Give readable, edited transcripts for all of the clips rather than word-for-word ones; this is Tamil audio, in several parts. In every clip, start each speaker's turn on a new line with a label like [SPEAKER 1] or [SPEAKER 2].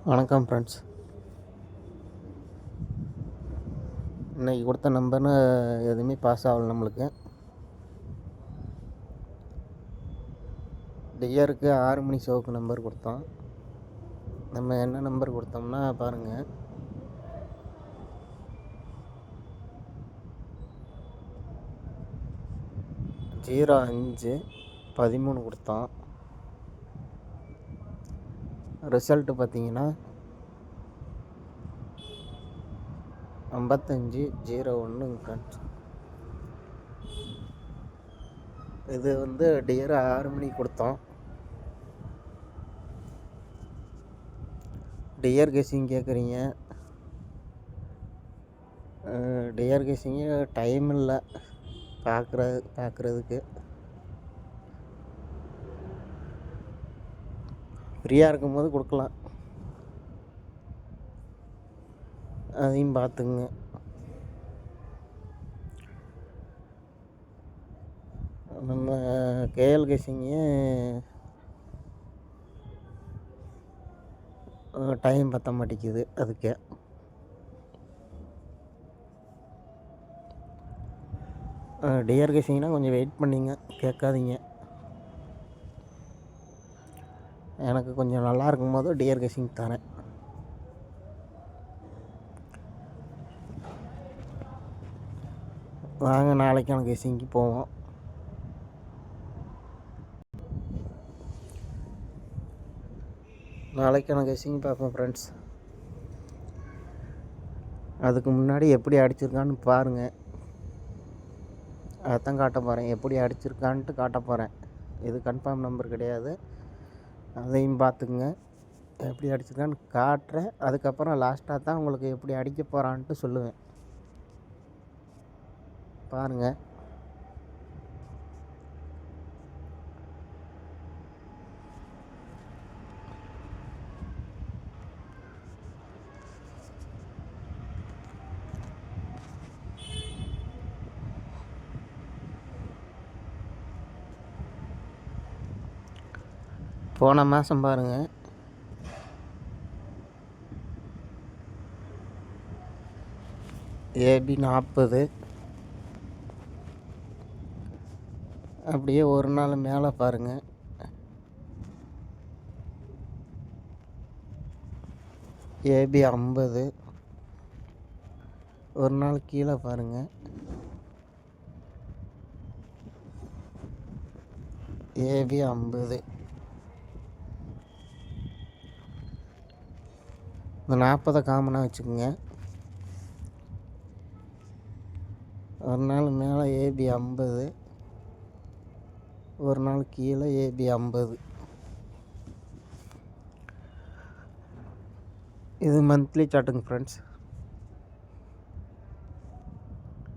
[SPEAKER 1] வணக்கம் ஃப்ரெண்ட்ஸ். இன்றைக்கி கொடுத்த நம்பர்னு எதுவுமே பாஸ் ஆகலை நம்மளுக்கு. டியருக்கு 6 மணி ஷோவுக்கு நம்பர் கொடுத்தோம். நம்ம என்ன நம்பர் கொடுத்தோம்னா பாருங்கள், ஜீரோ 5-13 கொடுத்தோம். ரிசல்ட்டு பார்த்தீங்கன்னா 55-01 ஃப்ரெண்ட்ஸ். இது வந்து டியர் 6 மணிக்கு கொடுத்தோம். டியர் கெஸ்ஸிங் கேட்குறீங்க. டியர் கெஸ்ஸிங்கு டைம் இல்லை பார்க்குறதுக்கு. ஃப்ரீயாக இருக்கும்போது கொடுக்கலாம், அதையும் பார்த்துங்க. நம்ம கேஎல் கெஸ்ஸிங்கு டைம் பற்ற மாட்டேங்குது. அதுக்கு டியர் கெஸ்ஸிங்னால் கொஞ்சம் வெயிட் பண்ணிங்க, கேட்காதீங்க. எனக்கு கொஞ்சம் நல்லா இருக்கும்போது டியர் கெஸ்ஸிங் தரேன். வாங்க நாளைக்கான கெஸ்ஸிங்க்கு போவோம். நாளைக்கான கெஸ்ஸிங் பார்ப்போம் ஃப்ரெண்ட்ஸ். அதுக்கு முன்னாடி எப்படி அடிச்சிருக்கான்னு பாருங்கள். அதைத்தான் காட்ட போகிறேன். எப்படி அடிச்சிருக்கான்ட்டு காட்ட போகிறேன். இது கன்ஃபார்ம் நம்பர் கிடையாது, அதையும் பார்த்துக்குங்க. எப்படி அடிச்சிருக்கான்னு காட்டுறேன். அதுக்கப்புறம் லாஸ்ட்டாக தான் உங்களுக்கு எப்படி அடிக்க போகிறான்ட்டு சொல்லுவேன். பாருங்கள். போன மாதம் பாருங்கள், ஏபி 40, அப்படியே ஒரு நாள் மேலே பாருங்கள், ஏபி 50, ஒரு நாள் கீழே பாருங்கள், ஏபி 50. இந்த 40 காமனாக வச்சுக்கோங்க. ஒரு நாள் மேலே ஏபி 50, ஒரு நாள் கீழே ஏபி 50. இது மந்த்லி சார்ட்டுங்க ஃப்ரெண்ட்ஸ்.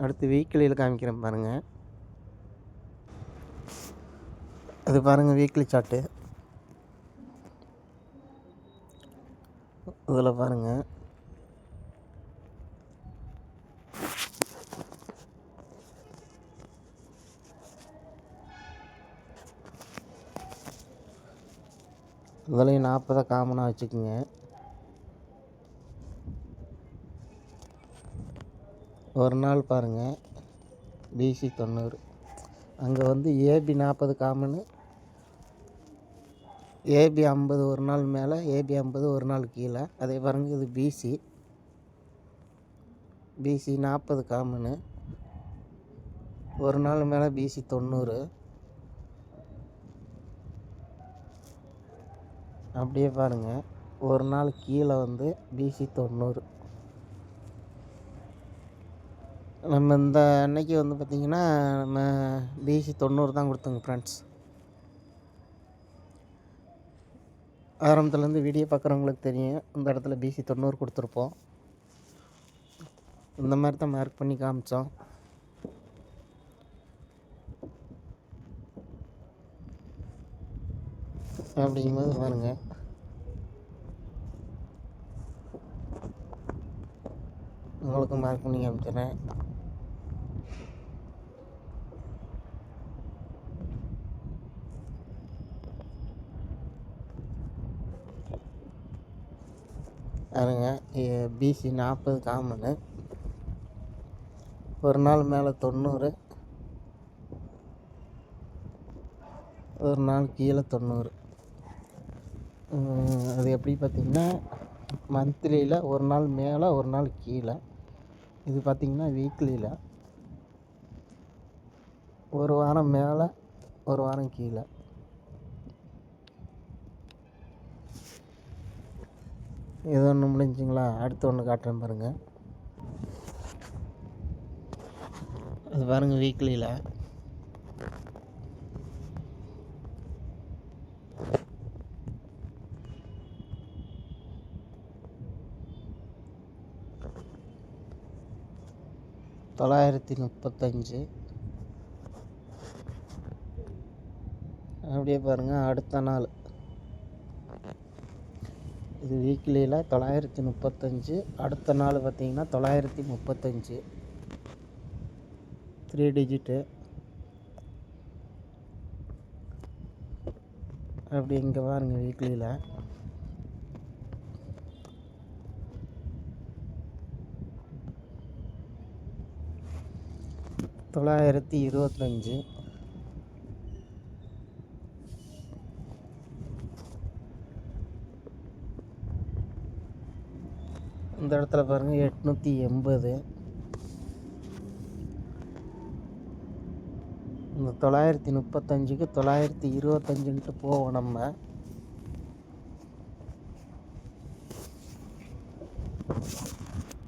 [SPEAKER 1] அடுத்து வீக்லியில் காமிக்கிறேன் பாருங்கள். அது பாருங்கள் வீக்லி சார்ட்டு. இதில் பாருங்கள், இதுலேயும் 40 காமனாக வச்சுக்கோங்க. ஒரு நாள் பாருங்கள், பிசி 90. அங்கே வந்து ஏபி 40 காமனு, ஏபி 50 ஒரு நாள் மேலே, ஏபி 50 ஒரு நாள் கீழே. அதே பாருங்கள், இது பிசி 40 காமனு, ஒரு நாள் மேலே பிசி 90. அப்படியே பாருங்கள், ஒரு நாள் கீழே வந்து பிசி 90. நம்ம இந்த அன்னைக்கு வந்து பார்த்திங்கன்னா நம்ம பிசி 90 தான் கொடுத்தோங்க ஃப்ரெண்ட்ஸ். ஆரம்பத்துலேருந்து வீடியோ பார்க்குறவங்களுக்கு தெரியும், இந்த இடத்துல பிசி 90 கொடுத்துருப்போம். இந்த மாதிரி தான் மார்க் பண்ணி காமிச்சோம். அப்படிங்கும்போது பாருங்கள், உங்களுக்கு மார்க் பண்ணி காமிச்சிடுறேன். பாருங்க, பிசி 40 காமனு, ஒரு நாள் மேலே 90, ஒரு நாள் கீழே 90. அது எப்படி பார்த்திங்கன்னா மந்த்லியில் ஒரு நாள் மேலே ஒரு நாள் கீழே. இது பார்த்திங்கன்னா வீக்லியில் ஒரு வாரம் மேலே ஒரு வாரம் கீழே. இது ஒன்று முடிஞ்சுங்களா? அடுத்து ஒன்று காட்டுறேன் பாருங்கள். அது பாருங்கள் வீக்லியில் $935. அப்படியே பாருங்கள் அடுத்த நாள். இது வீக்லியில் 935, அடுத்த நாள் பார்த்திங்கன்னா 935, 3 டிஜிட்டு. அப்படி இங்கே பாருங்கள் வீக்லியில் $925. இந்த இடத்துல பாருங்கள் 880. இந்த 935க்கு 925ன்ட்டு போவோம் நம்ம.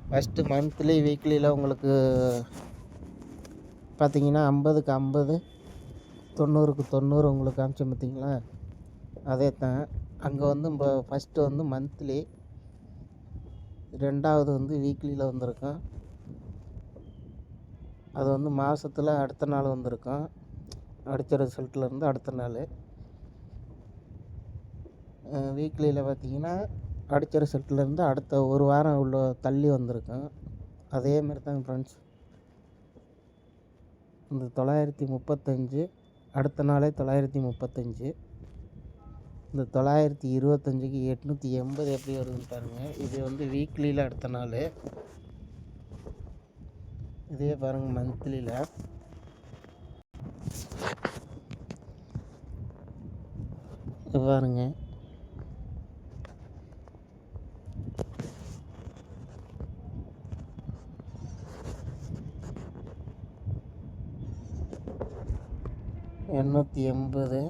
[SPEAKER 1] ஃபஸ்ட்டு மந்த்லி வீக்லியில் உங்களுக்கு பார்த்திங்கன்னா 50க்கு 50, 90க்கு 90 உங்களுக்கு காமிச்சோம் பார்த்திங்களா? அதே தான் அங்கே வந்து ஃபஸ்ட்டு வந்து மந்த்லி, ரெண்டாவது வந்து வீக்லியில் வந்திருக்கும். அது வந்து மாதத்தில் அடுத்த நாள் வந்திருக்கும், அடித்த ரிசல்ட்லேருந்து அடுத்த நாள். வீக்லியில் பார்த்திங்கன்னா அடித்த ரிசல்ட்லேருந்து அடுத்த ஒரு வாரம் உள்ள தள்ளி வந்திருக்கும். அதேமாரி தாங்க ஃப்ரெண்ட்ஸ். இந்த 935 அடுத்த நாளே 935. இந்த 925க்கு 880 எப்படி வருதுன்னு பாருங்கள். இது வந்து வீக்லியில் அடுத்த நாள். இதே பாருங்கள் மந்த்லியில். பாருங்க $880,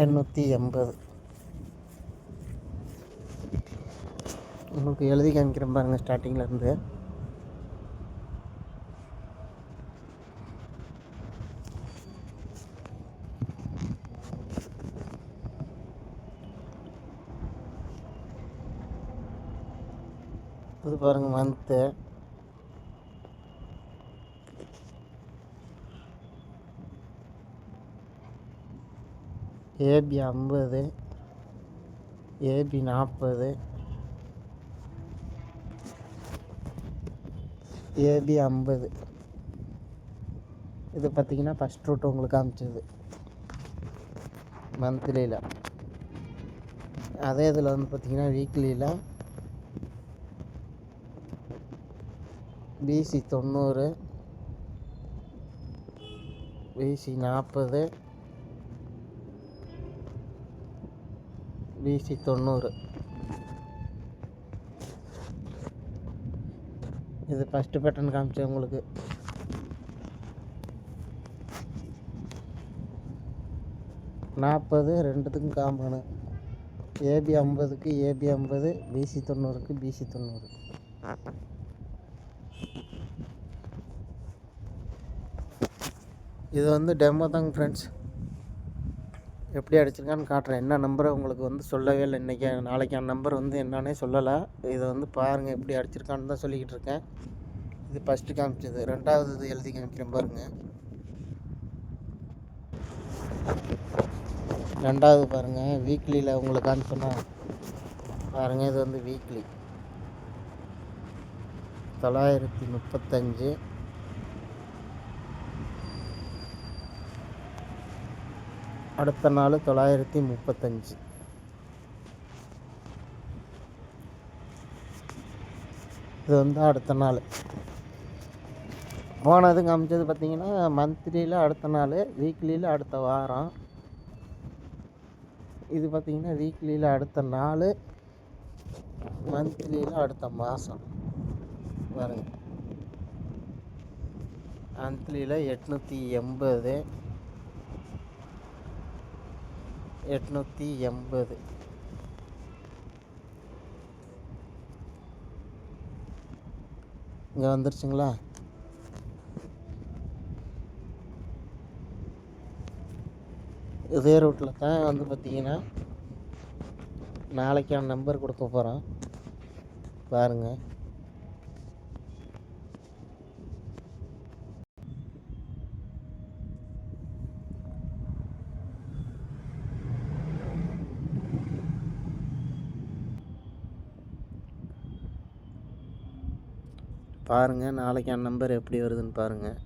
[SPEAKER 1] $880. உங்களுக்கு எழுதி காமிக்கிறேன் பாருங்கள் ஸ்டார்டிங்லேருந்து. இது பாருங்கள் மந்த்து. AB 50, AB 40, AB 50. இது பார்த்திங்கன்னா ஃபஸ்ட் ரூட் உங்களுக்கு காமிச்சது மந்த்லியில். அதே இதில் வந்து பார்த்திங்கன்னா வீக்லியில் பிசி 90, பிசி 40, பிசி 90. இது ஃபஸ்ட்டு பேட்டர்ன் காமிச்சேன் உங்களுக்கு. நாற்பது ரெண்டுத்துக்கும் காமனு. ஏபி 50க்கு ஏபி 50, பிசி 90க்கு பிசி 90. இது வந்து டெமோ தாங்க ஃப்ரெண்ட்ஸ். எப்படி அடிச்சிருக்கான்னு காட்டுறேன். என்ன நம்பரை உங்களுக்கு வந்து சொல்லவே இல்லை இன்றைக்கி, நாளைக்கான நம்பர் வந்து என்னன்னே சொல்லலை. இதை வந்து பாருங்கள் எப்படி அடிச்சிருக்கான்னு தான் சொல்லிக்கிட்டு இருக்கேன். இது ஃபஸ்ட்டு காமிச்சது. ரெண்டாவது இது எழுதி காமிக்கிறேன் பாருங்கள். ரெண்டாவது பாருங்கள் வீக்லியில் உங்களுக்கு காமிச்சோன்னா பாருங்கள். இது வந்து வீக்லி 935, அடுத்த நாள் 935. இது வந்து அடுத்த நாள். போனது காமிச்சது பார்த்திங்கன்னா மந்த்லியில் அடுத்த நாள், வீக்லியில் அடுத்த வாரம். இது பார்த்திங்கன்னா வீக்லியில் அடுத்த நாள், மந்த்லியில் அடுத்த மாதம். பாருங்க, மந்த்லியில் 880 இங்கே வந்துருச்சுங்களா. இதே ரூட்டில் தான் வந்து பார்த்திங்கன்னா நாளைக்கான நம்பர் கொடுக்க போகிறோம். பாருங்கள், நாளைக்கான நம்பர் எப்படி வருதுன்னு பாருங்கள்.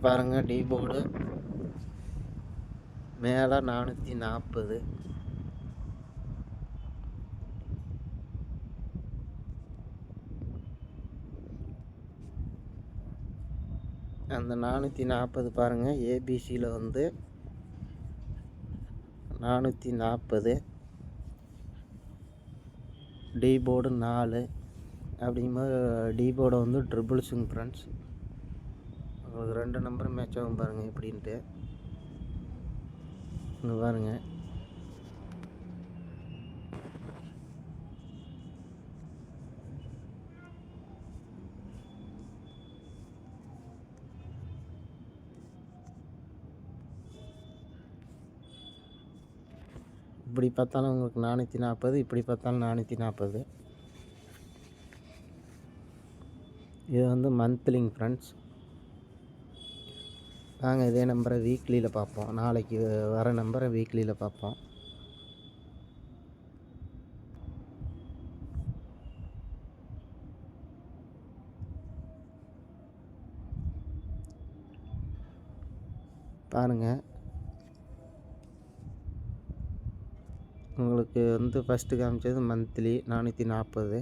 [SPEAKER 1] பாருங்கள், டி போர்டு மேலே 440. அந்த 440 பாருங்கள், ஏபிசியில் வந்து 440, டி போர்டு 4 அப்படிங்கும்போது டி போர்டை வந்து ட்ரிபிள்ஸுங்க ஃப்ரெண்ட்ஸ். உங்களுக்கு 2 நம்பரும் மேட்ச் ஆகும் பாருங்கள் எப்படின்ட்டு. இங்கே பாருங்கள், இப்படி பார்த்தாலும் உங்களுக்கு 440, இப்படி பார்த்தாலும் 440. இது வந்து மந்த்லிங் ஃப்ரெண்ட்ஸ். நாங்கள் இதே நம்பரை வீக்லியில் பார்ப்போம். நாளைக்கு வர நம்பரை வீக்லியில் பார்ப்போம். பாருங்கள், உங்களுக்கு வந்து ஃபஸ்ட்டு காமிச்சது மந்த்லி 440.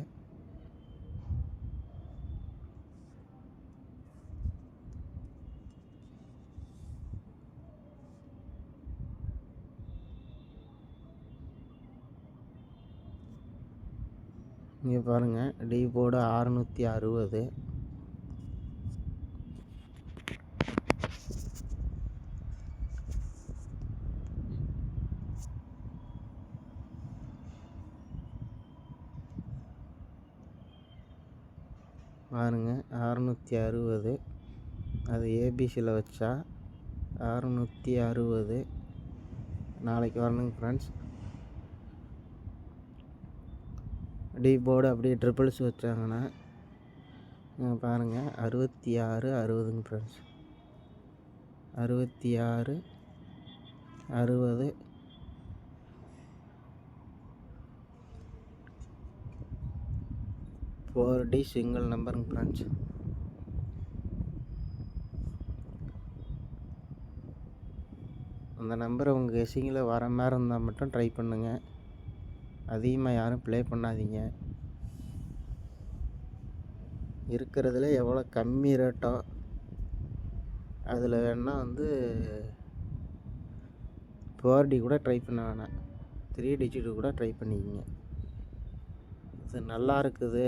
[SPEAKER 1] இங்கே பாருங்கள், டி போர்டு 660. பாருங்கள், 660. அது ஏபிசியில் வச்சா 660 நாளைக்கு வரணுங்க ஃப்ரெண்ட்ஸ். டி போர்டு அப்படியே ட்ரிபிள்ஸ் வச்சாங்கன்னா பாருங்கள், 6660ங்க ஃப்ரெண்ட்ஸ். 6660 4D சிங்கிள் நம்பருங்க ஃப்ரெண்ட்ஸ். அந்த நம்பரை உங்கள் கெஸ்ஸிங்கில் வர மாதிரி இருந்தால் மட்டும் ட்ரை பண்ணுங்கள். அதிகமாக யாரும் ப்ளே பண்ணாதீங்க. இருக்கிறதுல எவ்வளோ கம்மி ரேட்டோ அதில் வேணால் வந்து 4D கூட ட்ரை பண்ண வேணாம், 3 டிஜிட்டு கூட ட்ரை பண்ணிக்கிங்க. இது நல்லா இருக்குது,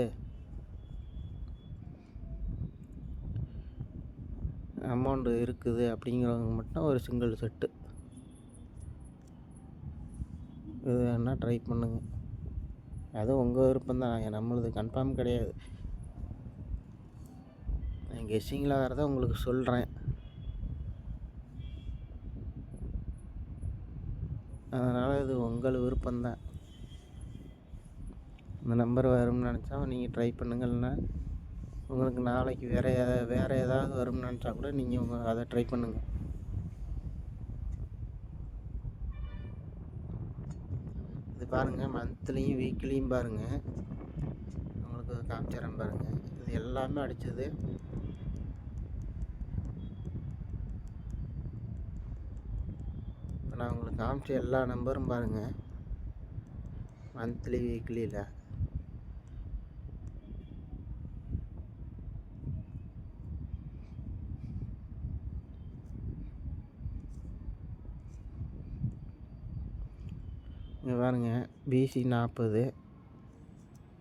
[SPEAKER 1] அமௌண்ட்டு இருக்குது அப்படிங்கிறவங்க மட்டும் ஒரு சிங்கிள் செட்டு இது வேணால் ட்ரை பண்ணுங்கள். அதுவும் உங்கள் விருப்பம் தான், நம்மளது கன்ஃபார்ம் கிடையாது. நான் கெஸ்ஸிங்கில் வரதை உங்களுக்கு சொல்கிறேன். அதனால் இது உங்கள் விருப்பம்தான். இந்த நம்பர் வரும்னு நினச்சா நீங்கள் ட்ரை பண்ணுங்கள்னா, உங்களுக்கு நாளைக்கு வேறு ஏதாவது வரும்னு நினச்சா கூட நீங்கள் அதை ட்ரை பண்ணுங்கள். பாருங்கள், மந்த்லியும் வீக்லியும் பாருங்கள், உங்களுக்கு காமிச்சிடறேன் பாருங்கள். இது எல்லாமே அடித்தது. நான் உங்களுக்கு காமிச்ச எல்லா நம்பரும் பாருங்கள், மந்த்லி வீக்லியில். இங்கே பாருங்கள், பிசி 40,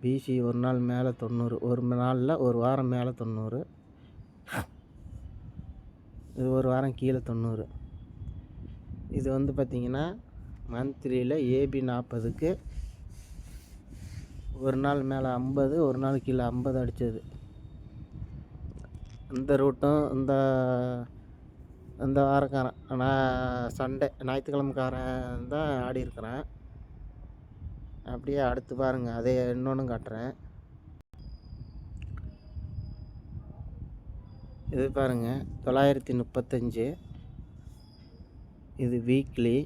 [SPEAKER 1] பிசி ஒரு நாள் மேலே 90, ஒரு நாளில் ஒரு வாரம் மேலே 90, இது ஒரு வாரம் கீழே 90. இது வந்து பார்த்திங்கன்னா மந்த்லியில் ஏபி 40க்கு ஒரு நாள் மேலே 50, ஒரு நாள் கீழே 50 அடித்தது. இந்த ரூட்டும் இந்த வாரக்காரன் நான் சண்டே ஞாயிற்றுக்கிழமைக்காரன் தான் ஆடி இருக்கிறேன். அப்படியே அடுத்து பாருங்கள், அதே இன்னொன்றும் காட்டுறேன். இது பாருங்கள், 935, இது வீக்லி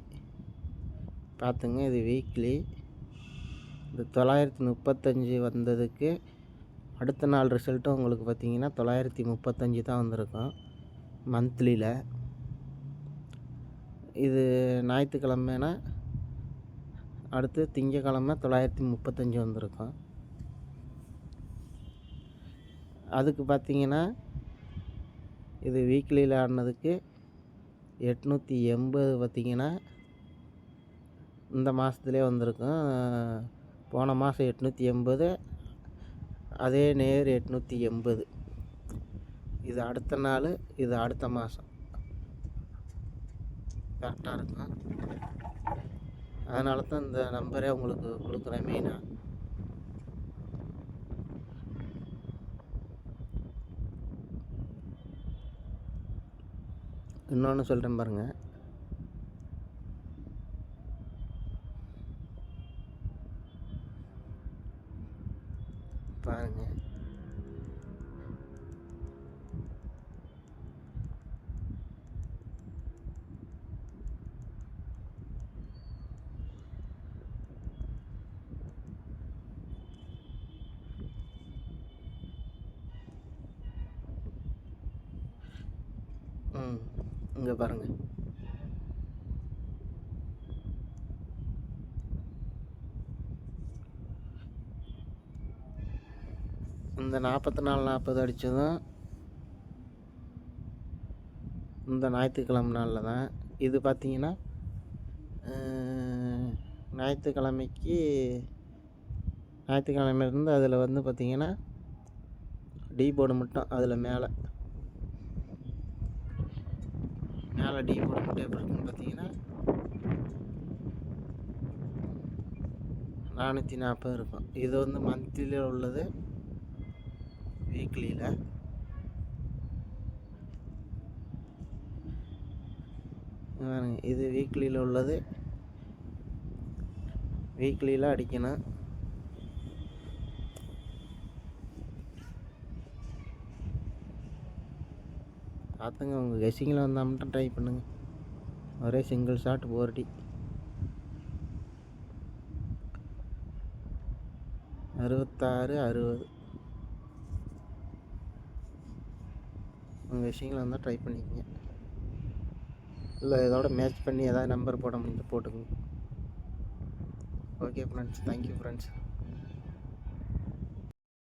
[SPEAKER 1] பார்த்துங்க. இது வீக்லி. இந்த 935 வந்ததுக்கு அடுத்த நாள் ரிசல்ட்டும் உங்களுக்கு பார்த்திங்கன்னா 935 தான் வந்திருக்கும் மந்த்லியில். இது ஞாயிற்றுக்கிழமைனா அடுத்து திங்கக்கிழமை 935 வந்திருக்கும். அதுக்கு பார்த்திங்கன்னா இது வீக்லியில் ஆடினதுக்கு 880 பார்த்திங்கன்னா இந்த மாதத்துலேயே வந்திருக்கும். போன மாதம் 880, அதே நேர் 880. இது அடுத்த நாள், இது அடுத்த மாதம் கரெக்டாக இருக்கும். அதனால தான் இந்த நம்பரே உங்களுக்கு கொடுக்குறேன் மெயினாக. இன்னொன்று சொல்கிறேன் பாருங்கள், பாருங்கள். இங்கே பாருங்கள், இந்த 44-40 அடித்ததும் இந்த ஞாயிற்றுக்கிழமை நாளில் தான். இது பார்த்திங்கன்னா ஞாயிற்றுக்கிழமையிலேருந்து அதில் வந்து பார்த்திங்கன்னா டி போர்டு மட்டும், அதில் மேலே டி போர்டு மட்டும் எப்படி இருக்குன்னு பார்த்தீங்கன்னா 440 இருக்கும். இது வந்து மந்த்லியில் உள்ளது, வீக்லியில். இது வீக்லியில் உள்ளது, வீக்லியில் அடிக்கணும். பார்த்துங்க, உங்கள் கெஸ்ஸிங்கில் வந்தால் மட்டும் ட்ரை பண்ணுங்கள். ஒரே சிங்கிள் ஷாட் போர்டி 66, 60. உங்கள் கெஸ்ஸிங்கில் வந்தால் ட்ரை பண்ணிக்கங்க. இல்லை இதோட மேட்ச் பண்ணி ஏதாவது நம்பர் போட முடிஞ்சு போட்டுக்கோங்க. Okay friends, thank you friends.